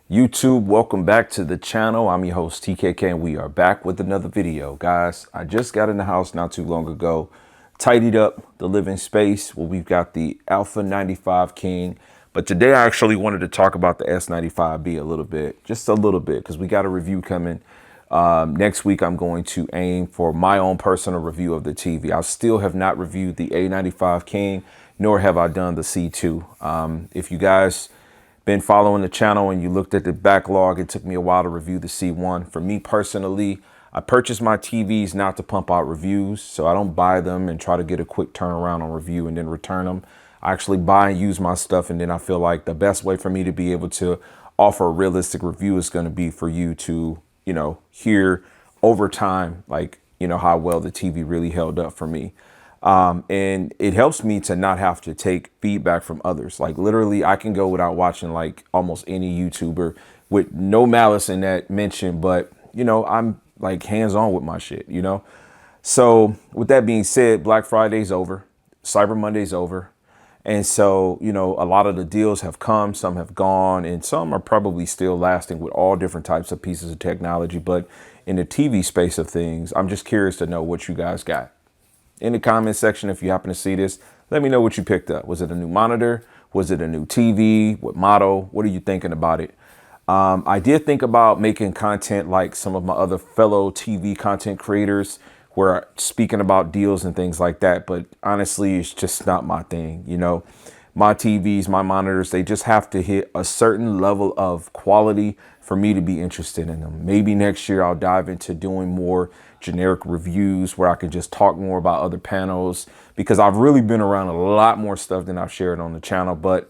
YouTube, welcome back to the channel. I'm your host TKK and we are back with another video. Guys, I just got in the house not too long ago, tidied up the living space. Well, we've got the Alpha 95 King, but today I actually wanted to talk about the S95B a little bit, just a little bit, because we got a review coming. Next week, I'm going to aim for my own personal review of the TV. I still have not reviewed the A95 King, nor have I done the C2. If you guys been following the channel and you looked at the backlog, it took me a while to review the C1. For me personally, I purchased my TVs not to pump out reviews, so I don't buy them and try to get a quick turnaround on review and then return them. I actually buy and use my stuff, and then I feel like the best way for me to be able to offer a realistic review is going to be for you to, hear over time, like, how well the TV really held up for me. And it helps me to not have to take feedback from others. Like literally I can go without watching like almost any YouTuber with no malice in that mention, but I'm like hands-on with my shit, So with that being said, Black Friday's over, Cyber Monday's over. And so, a lot of the deals have come, some have gone, and some are probably still lasting with all different types of pieces of technology. But in the TV space of things, I'm just curious to know what you guys got. In the comment section, if you happen to see this, let me know what you picked up. Was it a new monitor? Was it a new TV? What model? What are you thinking about it? I did think about making content like some of my other fellow TV content creators, where speaking about deals and things like that. But honestly, it's just not my thing. My TVs, my monitors, they just have to hit a certain level of quality for me to be interested in them. Maybe next year I'll dive into doing more generic reviews where I can just talk more about other panels, because I've really been around a lot more stuff than I've shared on the channel. But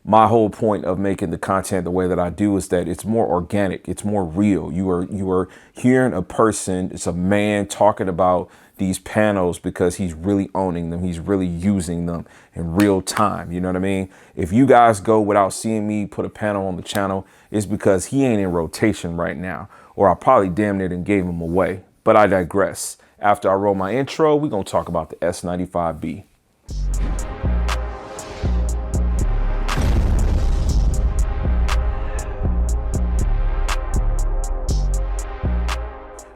my whole point of making the content the way that I do is that it's more organic. It's more real. You are hearing a person, it's a man talking about these panels because he's really owning them. He's really using them in real time. You know what I mean? If you guys go without seeing me put a panel on the channel, it's because he ain't in rotation right now, or I probably damn near done gave him away. But I digress. After I roll my intro, we're going to talk about the S95B.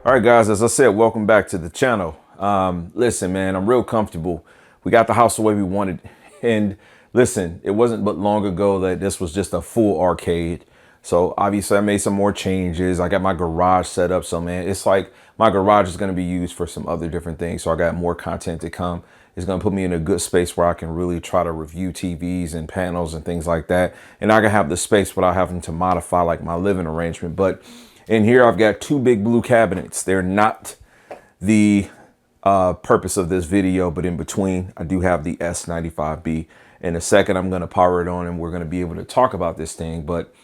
All right, guys, as I said, welcome back to the channel. Listen, man, I'm real comfortable. We got the house the way we wanted. And listen, it wasn't but long ago that this was just a full arcade. So obviously I made some more changes. I got my garage set up. So man, it's like my garage is going to be used for some other different things. So I got more content to come. It's going to put me in a good space where I can really try to review TVs and panels and things like that. And I can have the space without having to modify like my living arrangement. But in here, I've got two big blue cabinets. They're not the purpose of this video, but in between, I do have the S95B. In a second, I'm going to power it on and we're going to be able to talk about this thing. But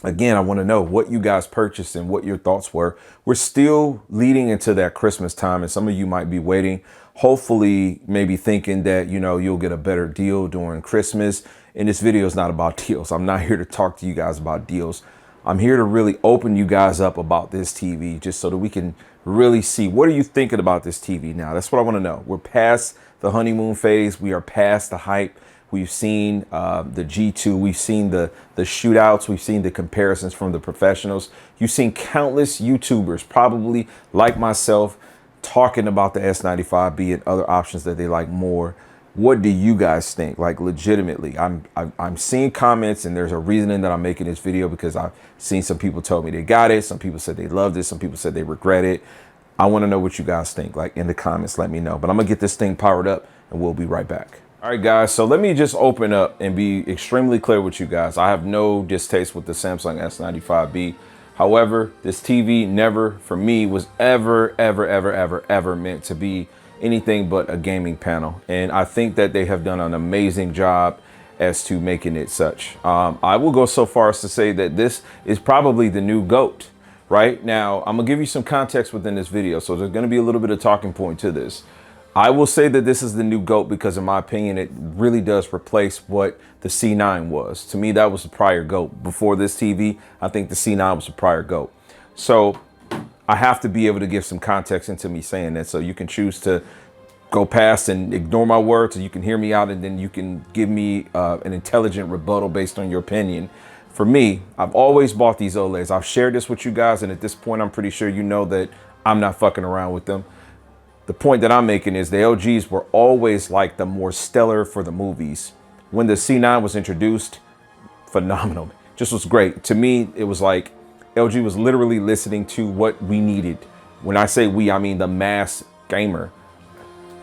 again, I want to know what you guys purchased and what your thoughts were. We're still leading into that Christmas time, and some of you might be waiting, hopefully maybe thinking that, you'll get a better deal during Christmas. And this video is not about deals. I'm not here to talk to you guys about deals. I'm here to really open you guys up about this TV, just so that we can really see, what are you thinking about this TV now? That's what I want to know. We're past the honeymoon phase. We are past the hype. We've seen the G2. We've seen the shootouts. We've seen the comparisons from the professionals. You've seen countless YouTubers, probably like myself, talking about the S95B and other options that they like more. What do you guys think? Like legitimately, I'm seeing comments, and there's a reasoning that I'm making this video, because I've seen some people tell me they got it. Some people said they loved it. Some people said they regret it. I want to know what you guys think. Like in the comments, let me know. But I'm gonna get this thing powered up and we'll be right back. All right, guys. So let me just open up and be extremely clear with you guys. I have no distaste with the Samsung S95B. However, this TV never, for me, was ever meant to be anything but a gaming panel. And I think that they have done an amazing job as to making it such. I will go so far as to say that this is probably the new GOAT. Right now, I'm gonna give you some context within this video, so there's gonna be a little bit of talking point to this. I will say that this is the new GOAT because, in my opinion, it really does replace what the C9 was. To me, that was the prior GOAT. Before this TV, I think the C9 was the prior GOAT. So I have to be able to give some context into me saying that, so you can choose to go past and ignore my words, or you can hear me out and then you can give me an intelligent rebuttal based on your opinion. For me, I've always bought these OLEDs. I've shared this with you guys, and at this point, I'm pretty sure you know that I'm not fucking around with them. The point that I'm making is the LGs were always like the more stellar for the movies. When the C9 was introduced, phenomenal. Just was great. To me, it was like LG was literally listening to what we needed. When I say we, I mean the mass gamer.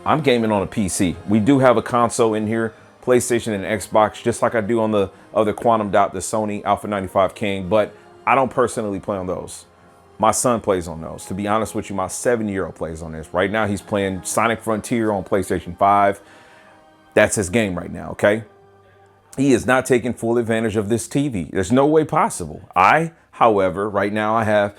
I'm gaming on a PC. We do have a console in here, PlayStation and Xbox, just like I do on the other Quantum Dot, the Sony Alpha 95 King, but I don't personally play on those. My son plays on those. To be honest with you, my 7-year-old plays on this. Right now, he's playing Sonic Frontier on PlayStation 5. That's his game right now, okay? He is not taking full advantage of this TV. There's no way possible. However, right now I have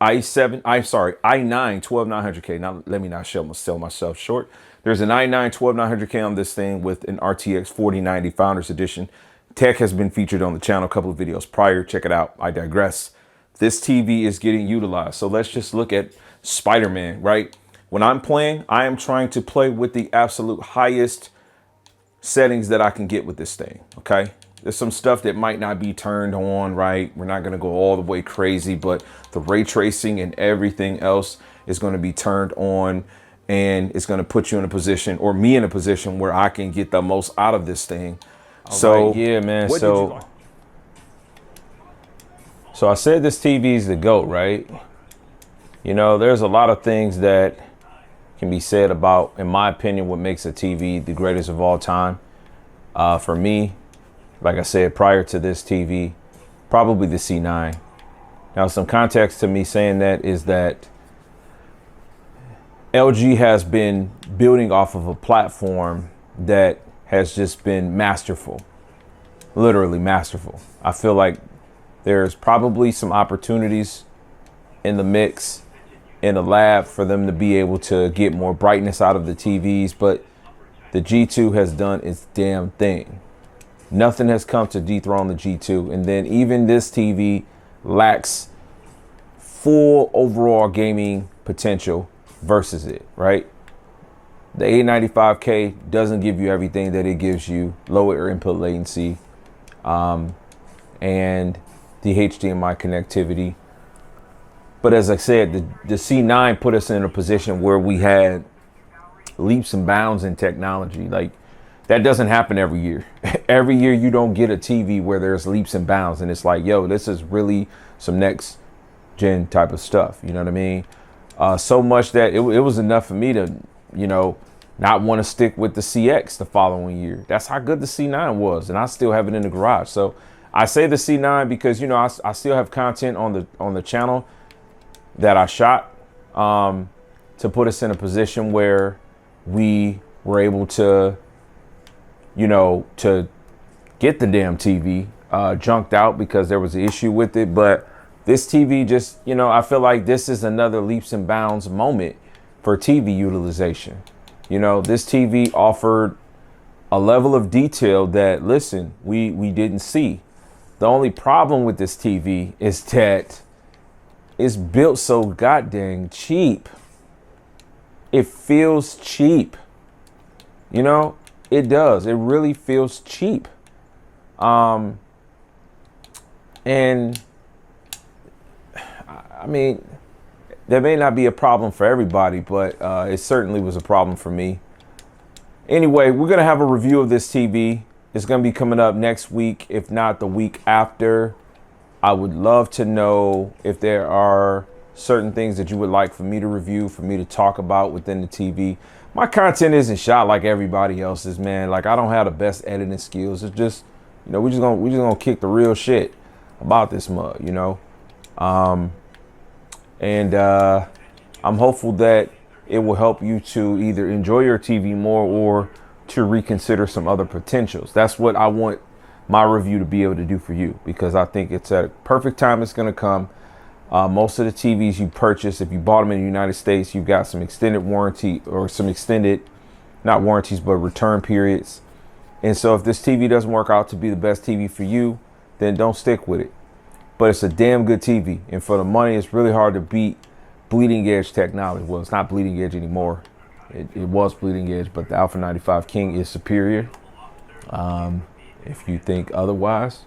i9 12900K. Now, let me not sell myself short. There's an i9 12900K on this thing with an RTX 4090 Founders Edition. Tech has been featured on the channel a couple of videos prior. Check it out. I digress. This TV is getting utilized. So let's just look at Spider-Man, right? When I'm playing, I am trying to play with the absolute highest settings that I can get with this thing, okay? There's some stuff that might not be turned on, right? We're not gonna go all the way crazy, but the ray tracing and everything else is gonna be turned on, and it's gonna put you in a position, or me in a position, where I can get the most out of this thing. So right, yeah, man. So I said this TV is the GOAT, right? You know, there's a lot of things that can be said about, in my opinion, what makes a TV the greatest of all time. For me, like I said, prior to this TV, probably the C9. Now, some context to me saying that is that LG has been building off of a platform that has just been masterful, literally masterful. I feel like there's probably some opportunities in the mix in the lab for them to be able to get more brightness out of the TVs, but the G2 has done its damn thing. Nothing has come to dethrone the G2, and then even this TV lacks full overall gaming potential versus it, right? The A95K doesn't give you everything that it gives you, lower input latency, and the HDMI connectivity. But as I said, the C9 put us in a position where we had leaps and bounds in technology. Like, that doesn't happen every year. Every year you don't get a TV where there's leaps and bounds, and it's like, yo, this is really some next gen type of stuff. You know what I mean? So much that it was enough for me to, you know, not want to stick with the CX the following year. That's how good the C9 was, and I still have it in the garage. So I say the C9 because, you know, I still have content on the channel that I shot to put us in a position where we were able to, you know, to get the damn TV junked out because there was an issue with it. But this TV just, you know, I feel like this is another leaps and bounds moment for TV utilization. You know, this TV offered a level of detail that, listen, we didn't see. The only problem with this TV is that it's built so goddamn cheap. It feels cheap. You know, it does. It really feels cheap. And I mean, that may not be a problem for everybody, but it certainly was a problem for me. Anyway, we're going to have a review of this TV. It's going to be coming up next week, if not the week after. I would love to know if there are certain things that you would like for me to review, for me to talk about within the TV. My content isn't shot like everybody else's, man. Like, I don't have the best editing skills. It's just, you know, we're just gonna kick the real shit about this mug, you know. I'm hopeful that it will help you to either enjoy your TV more or to reconsider some other potentials. That's what I want my review to be able to do for you, because I think it's at a perfect time it's going to come. Most of the TVs you purchase, if you bought them in the United States, you've got some extended warranty or some extended, not warranties, but return periods. And so if this TV doesn't work out to be the best TV for you, then don't stick with it. But it's a damn good TV. And for the money, it's really hard to beat bleeding edge technology. Well, it's not bleeding edge anymore. It was bleeding edge, but the Alpha 95 King is superior. If you think otherwise,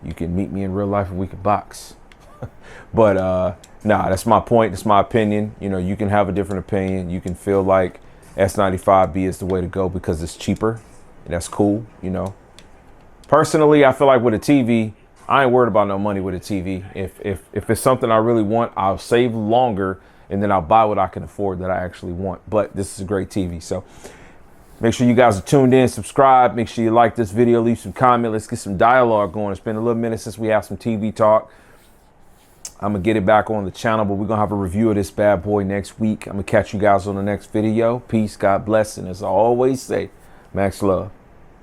you can meet me in real life and we can box. But nah, that's my point. That's my opinion. You know, you can have a different opinion. You can feel like S95B is the way to go because it's cheaper. And that's cool, you know. Personally, I feel like with a TV, I ain't worried about no money with a TV. If it's something I really want, I'll save longer and then I'll buy what I can afford that I actually want. But this is a great TV. So make sure you guys are tuned in, subscribe. Make sure you like this video, leave some comment. Let's get some dialogue going. It's been a little minute since we have some TV talk. I'm going to get it back on the channel, but we're going to have a review of this bad boy next week. I'm going to catch you guys on the next video. Peace, God bless, and as I always say, max love.